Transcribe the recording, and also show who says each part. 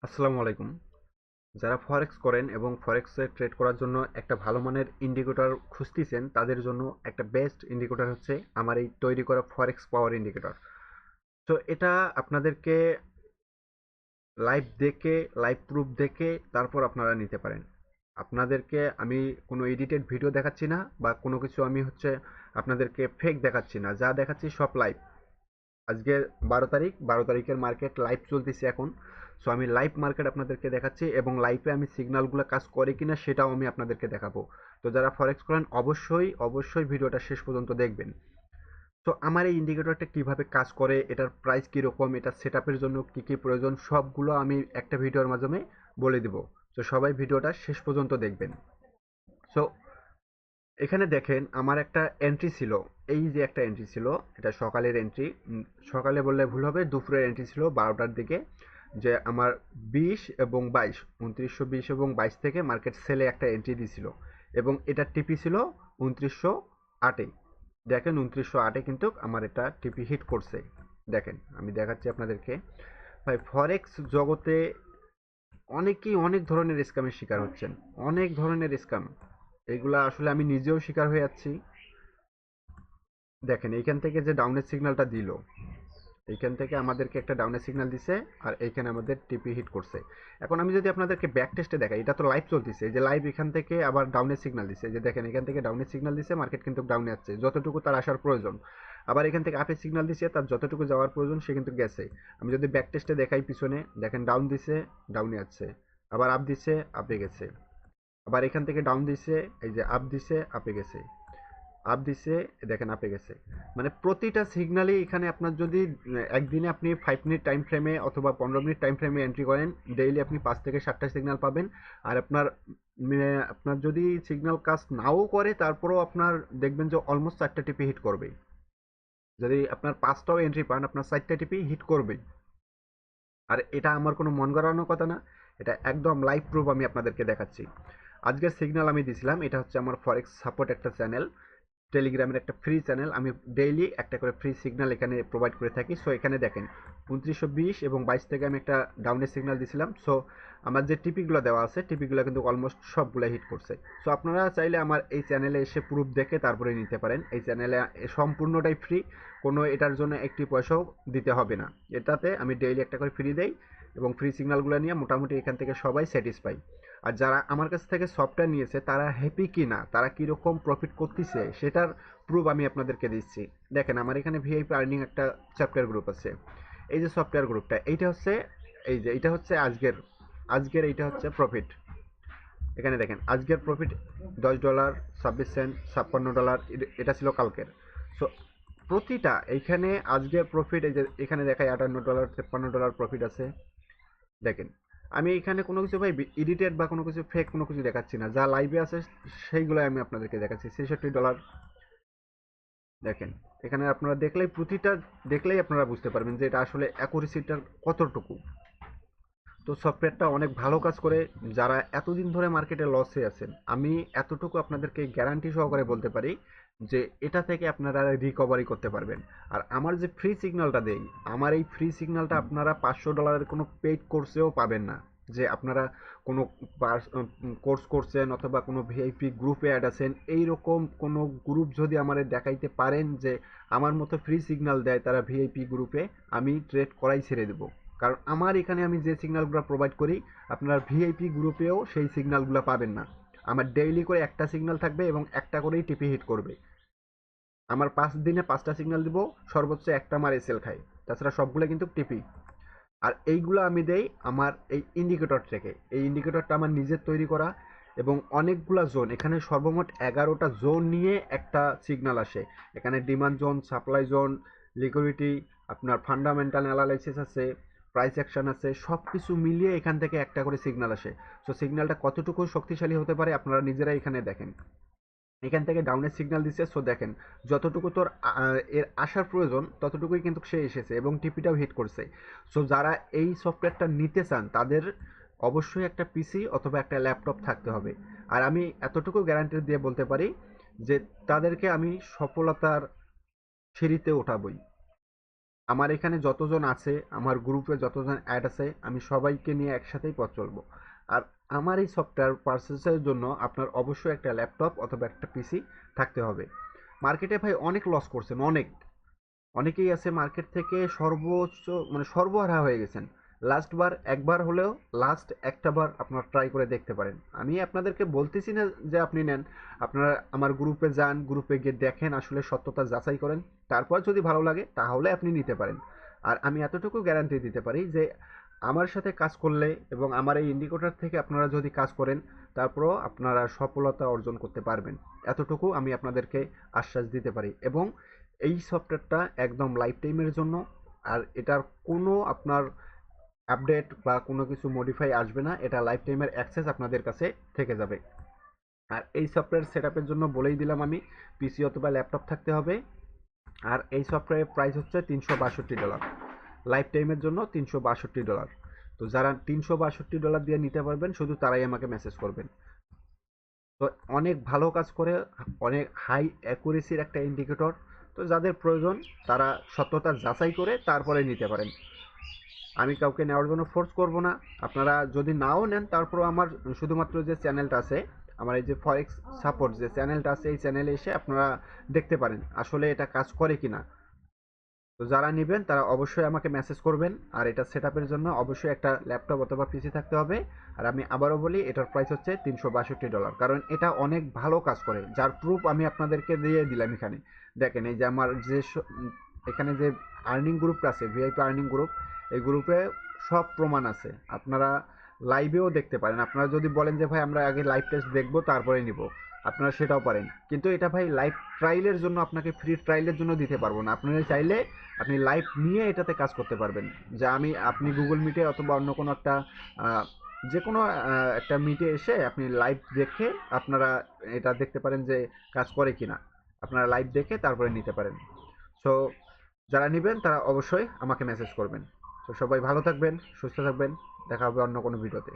Speaker 1: আসসালামু আলাইকুম। যারা ফরেক্স করেন এবং ফরেক্সে ট্রেড করার জন্য একটা ভালো মানের ইন্ডিকেটর খুঁজতেছেন তাদের জন্য একটা বেস্ট ইন্ডিকেটর হচ্ছে আমার এই তৈরি করা ফরেক্স পাওয়ার ইন্ডিকেটর। তো এটা আপনাদেরকে লাইভ দেখে, লাইভ প্রুফ দেখে তারপর আপনারা নিতে পারেন। আপনাদেরকে আমি কোনো এডিটেড ভিডিও দেখাচ্ছি না বা কোনো কিছু আমি হচ্ছে আপনাদেরকে ফেক দেখাচ্ছি না, যা দেখাচ্ছি সব লাইভ। আজকে 12 তারিখ, 12 তারিখের মার্কেট লাইভ চলতেছে এখন। সো আমি লাইভ মার্কেট আপনাদেরকে দেখাচ্ছি এবং লাইভে আমি সিগন্যালগুলো কাজ করে কিনা সেটাও আমি আপনাদেরকে দেখাবো। তো যারা ফরেক্স করেন অবশ্যই অবশ্যই ভিডিওটা শেষ পর্যন্ত দেখবেন। তো আমার এই ইন্ডিকেটরটা কিভাবে কাজ করে, এটার প্রাইস কীরকম, এটা সেট আপের জন্য কী কী প্রয়োজন, সবগুলো আমি একটা ভিডিওর মাধ্যমে বলে দিব। তো সবাই ভিডিওটা শেষ পর্যন্ত দেখবেন। সো এখানে দেখেন আমার একটা এন্ট্রি ছিল, এই যে একটা এন্ট্রি ছিল, এটা সকালের এন্ট্রি। সকালে বললে ভুল হবে, দুপুরের এন্ট্রি ছিল 12টার দিকে। যে আমার 20 এবং 22, 2920 এবং 22 থেকে মার্কেট সেলে একটা এন্ট্রি দিছিল এবং এটা টিপি ছিল 2908-এ। দেখেন 2908-এ কিন্তু আমার এটা টিপি হিট করছে। দেখেন আমি দেখাচ্ছি আপনাদেরকে। ভাই ফরেক্স জগতে অনেকেই অনেক ধরনের স্ক্যামের শিকার হচ্ছেন, অনেক ধরনের স্ক্যাম। এগুলা আসলে আমি নিজেও শিকার হয়ে যাচ্ছি। দেখেন এইখান থেকে যে ডাউনের সিগন্যালটা দিল, এইখান থেকে আমাদেরকে একটা ডাউনের সিগন্যাল দিছে আর এইখানে আমাদের টিপি হিট করছে। এখন আমি যদি আপনাদেরকে ব্যাক টেস্টে দেখাই, এটা তো লাইভ চলতেছে, এই যে লাইভ এখান থেকে আবার ডাউনের সিগন্যাল দিছে, এই যে দেখেন এখান থেকে ডাউনের সিগন্যাল দিছে, মার্কেট কিন্তু ডাউনে যাচ্ছে যতটুকু তার আসার প্রয়োজন। আবার এখান থেকে আপের সিগন্যাল দিছে, তার যতটুকু যাওয়ার প্রয়োজন সে কিন্তু গেছে। আমি যদি ব্যাক টেস্টে দেখাই পিছনে, দেখেন ডাউন দিছে, ডাউনে যাচ্ছে। আবার আপ দিছে, আপে গেছে। আবার এখান থেকে ডাউন দিছে, এই যে আপ দিছে, আপে গেছে। আপ দিছে, দেখেন আপে গেছে। মানে প্রতিটা সিগনালই এখানে আপনার যদি একদিনে আপনি 5 মিনিট টাইম ফ্রেমে অথবা 15 মিনিট টাইম ফ্রেমে এন্ট্রি করেন, ডেইলি আপনি 5 থেকে 7টা সিগন্যাল পাবেন। আর আপনার যদি সিগন্যাল কাজ নাও করে তারপরেও আপনার দেখবেন যে অলমোস্ট 4টা টিপি হিট করবে। যদি আপনার 5টাও এন্ট্রি পান, আপনার 4টা টিপি হিট করবেই। আর এটা আমার কোনো মন গড়ানোর কথা না, এটা একদম লাইভ প্রুফ আমি আপনাদেরকে দেখাচ্ছি। আজকের সিগন্যাল আমি দিছিলাম, এটা হচ্ছে আমার ফরেক্স সাপোর্ট একটা চ্যানেল, টেলিগ্রামের একটা ফ্রি চ্যানেল। আমি ডেইলি একটা করে ফ্রি সিগন্যাল এখানে প্রোভাইড করে থাকি। সো এখানে দেখেন 2920 এবং 22 থেকে আমি একটা ডাউনের সিগন্যাল দিছিলাম। সো আমার যে টিপিগুলো দেওয়া আছে, টিপিগুলো কিন্তু অলমোস্ট সবগুলো হিট করছে। সো আপনারা চাইলে আমার এই চ্যানেলে এসে প্রুফ দেখে তারপরে নিতে পারেন। এই চ্যানেলে সম্পূর্ণটাই ফ্রি, কোনো এটার জন্য একটি পয়সাও দিতে হবে না। এটাতে আমি ডেইলি একটা করে ফ্রি দেই এবং ফ্রি সিগন্যালগুলো নিয়ে মোটামুটি এখান থেকে সবাই স্যাটিসফাই। আর যারা আমার কাছ থেকে সফটওয়্যার নিয়েছে তারা হ্যাপি কি না, তারা কীরকম প্রফিট করতেছে সেটার প্রুফ আমি আপনাদেরকে দিচ্ছি। দেখেন আমার এখানে ভিআইপি আর্নিং একটা সফটওয়্যার গ্রুপ আছে। এই যে সফটওয়্যার গ্রুপটা, এইটা হচ্ছে, এই যে এটা হচ্ছে আজকের, এইটা হচ্ছে প্রফিট। এখানে দেখেন আজকের প্রফিট $10, 26 সেন্ট, $56। এটা ছিল কালকের। সো প্রতিটা এইখানে আজকের প্রফিট, এই যে এখানে দেখায় $58, $53 প্রফিট আছে। দেখেন আমি এখানে কোনো কিছু ভাই এডিটেড বা কোনো কিছু ফেক কোনো কিছু দেখাচ্ছি না, যা লাইভে আছে সেইগুলোই আমি আপনাদেরকে দেখাচ্ছি। $66। দেখেন এখানে আপনারা দেখলেই, প্রতিটা দেখলেই আপনারা বুঝতে পারবেন যে এটা আসলে অ্যাকুরেসিটা কতটুকু। তো সফটওয়্যারটা অনেক ভালো কাজ করে। যারা এতদিন ধরে মার্কেটে লসে আছেন, আমি এতটুকু আপনাদেরকে গ্যারান্টি সহকারে বলতে পারি যে এটা থেকে আপনারা রিকভারি করতে পারবেন। আর আমার যে ফ্রি সিগন্যালটা দেই, আমার এই ফ্রি সিগন্যালটা আপনারা $500 কোনো পেইড কোর্সেও পাবেন না। যে আপনারা কোনো কোর্স করছেন অথবা কোনো ভিআইপি গ্রুপে অ্যাড আছেন, এইরকম কোনো গ্রুপ যদি আমাদের দেখাইতে পারেন যে আমার মতো ফ্রি সিগন্যাল দেয় তারা ভিআইপি গ্রুপে, আমি ট্রেড করাই ছেড়ে দেবো। কারণ আমার এখানে আমি যে সিগন্যালগুলো প্রোভাইড করি, আপনার ভিআইপি গ্রুপেও সেই সিগন্যালগুলো পাবেন না। আমার ডেইলি করে একটা সিগন্যাল থাকবে এবং একটা করেই টিপি হিট করবে। আমার 5 দিনে 5টা সিগন্যাল দিব, সর্বোচ্চ একটা আমার এসএল খাই, তাছাড়া সবগুলো কিন্তু টিপি। আর এইগুলো আমি দেই আমার এই ইন্ডিকেটর থেকে। এই ইন্ডিকেটরটা আমার নিজের তৈরি করা এবং অনেকগুলা জোন, এখানে সর্বমোট 11টা জোন নিয়ে একটা সিগন্যাল আসে। এখানে demand zone, supply zone, liquidity, আপনার ফান্ডামেন্টাল অ্যানালাইসিস আছে, প্রাইস অ্যাকশন আছে, সব কিছু মিলিয়ে এখান থেকে একটা করে সিগন্যাল আসে। সো সিগন্যালটা কতটুকু শক্তিশালী হতে পারে আপনারা নিজেরাই এখানে দেখেন। এখান থেকে ডাউনের সিগন্যাল দিচ্ছে। সো দেখেন যতটুকু তোর এর আসার প্রয়োজন ততটুকুই কিন্তু সে এসেছে এবং টিপিটাও হিট করছে। সো যারা এই সফটওয়্যারটা নিতে চান তাদের অবশ্যই একটা পিসি অথবা একটা ল্যাপটপ থাকতে হবে। আর আমি এতটুকু গ্যারান্টি দিয়ে বলতে পারি যে তাদেরকে আমি সফলতার সিঁড়িতে ওঠাবই। আমার এখানে যতজন আছে, আমার গ্রুপে যতজন অ্যাড আছে, আমি সবাইকে নিয়ে একসাথেই পথ চলবো। আর আমার এই সফটওয়্যার পারচেসের জন্য আপনার অবশ্যই একটা ল্যাপটপ অথবা একটা পিসি থাকতে হবে। মার্কেটে ভাই অনেক লস করছেন, অনেকেই আছে মার্কেট থেকে সর্বোচ্চ মানে সর্বহারা হয়ে গেছেন। একবার হলেও লাস্ট একটা বার আপনারা ট্রাই করে দেখতে পারেন। আমি আপনাদেরকে বলতেছি না যে আপনি নেন, আপনারা আমার গ্রুপে যান, গ্রুপে গিয়ে দেখেন, আসলে সত্যতা যাচাই করেন, তারপর যদি ভালো লাগে তাহলে আপনি নিতে পারেন। আর আমি এতটুকু গ্যারান্টি দিতে পারি যে আমার সাথে কাজ করলে এবং আমার এই ইন্ডিকেটর থেকে আপনারা যদি কাজ করেন, তারপরও আপনারা সফলতা অর্জন করতে পারবেন। এতটুকু আমি আপনাদেরকে আশ্বাস দিতে পারি। এবং এই সফটওয়্যারটা একদম লাইফ টাইমের জন্য। আর এটার কোনো আপনার আপডেট বা কোনো কিছু মডিফাই আসবে না, এটা লাইফ টাইমের অ্যাক্সেস আপনাদের কাছে থেকে যাবে। আর এই সফটওয়্যার সেট আপের জন্য বলেই দিলাম আমি, পিসি অথবা ল্যাপটপ থাকতে হবে। আর এই সফটওয়্যারের প্রাইস হচ্ছে $362, লাইফ টাইমের জন্য $362। তো যারা $362 দিয়ে নিতে পারবেন শুধু তারাই আমাকে মেসেজ করবেন। তো অনেক ভালো কাজ করে, অনেক হাই অ্যাকুরেসির একটা ইন্ডিকেটর। তো যাদের প্রয়োজন তারা সত্যতা যাচাই করে তারপরে নিতে পারেন। আমি কাউকে নেওয়ার জন্য ফোর্স করব না। আপনারা যদি নাও নেন তারপরও আমার শুধুমাত্র যে চ্যানেলটা আছে, আমার এই যে ফরেক্স সাপোর্ট যে চ্যানেলটা আছে, এই চ্যানেলে এসে আপনারা দেখতে পারেন আসলে এটা কাজ করে কিনা। তো যারা নেবেন তারা অবশ্যই আমাকে মেসেজ করবেন। আর এটা সেট আপের জন্য অবশ্যই একটা ল্যাপটপ অথবা পিসি থাকতে হবে। আর আমি আবারও বলি, এটার প্রাইস হচ্ছে $362, কারণ এটা অনেক ভালো কাজ করে, যার প্রুফ আমি আপনাদেরকে দিয়ে দিলাম এখানে। দেখেন এই যে আমার যে এখানে যে আর্নিং গ্রুপটা আছে, ভিআইপি আর্নিং গ্রুপ, এই গ্রুপে সব প্রমাণ আছে। আপনারা লাইভেও দেখতে পারেন। আপনারা যদি বলেন যে ভাই আমরা আগে লাইভ টেস্ট দেখবো তারপরে নিব, আপনারা সেটাও পারেন। কিন্তু এটা ভাই লাইভ ট্রায়ালের জন্য, আপনাকে ফ্রি ট্রায়ালের জন্য দিতে পারবো না। আপনারা চাইলে আপনি লাইভ নিয়ে এটাতে কাজ করতে পারবেন। যা আপনি গুগল মিটে অথবা অন্য কোনো একটা যে কোনো একটা মিটে এসে আপনি লাইভ দেখে আপনারা এটা দেখতে পারেন যে কাজ করে কিনা। আপনারা লাইভ দেখে তারপরে নিতে পারেন। সো যারা নেবেন তারা অবশ্যই আমাকে মেসেজ করবেন। তো সবাই ভালো থাকবেন, সুস্থ থাকবেন। দেখা হবে অন্য কোনো ভিডিওতে।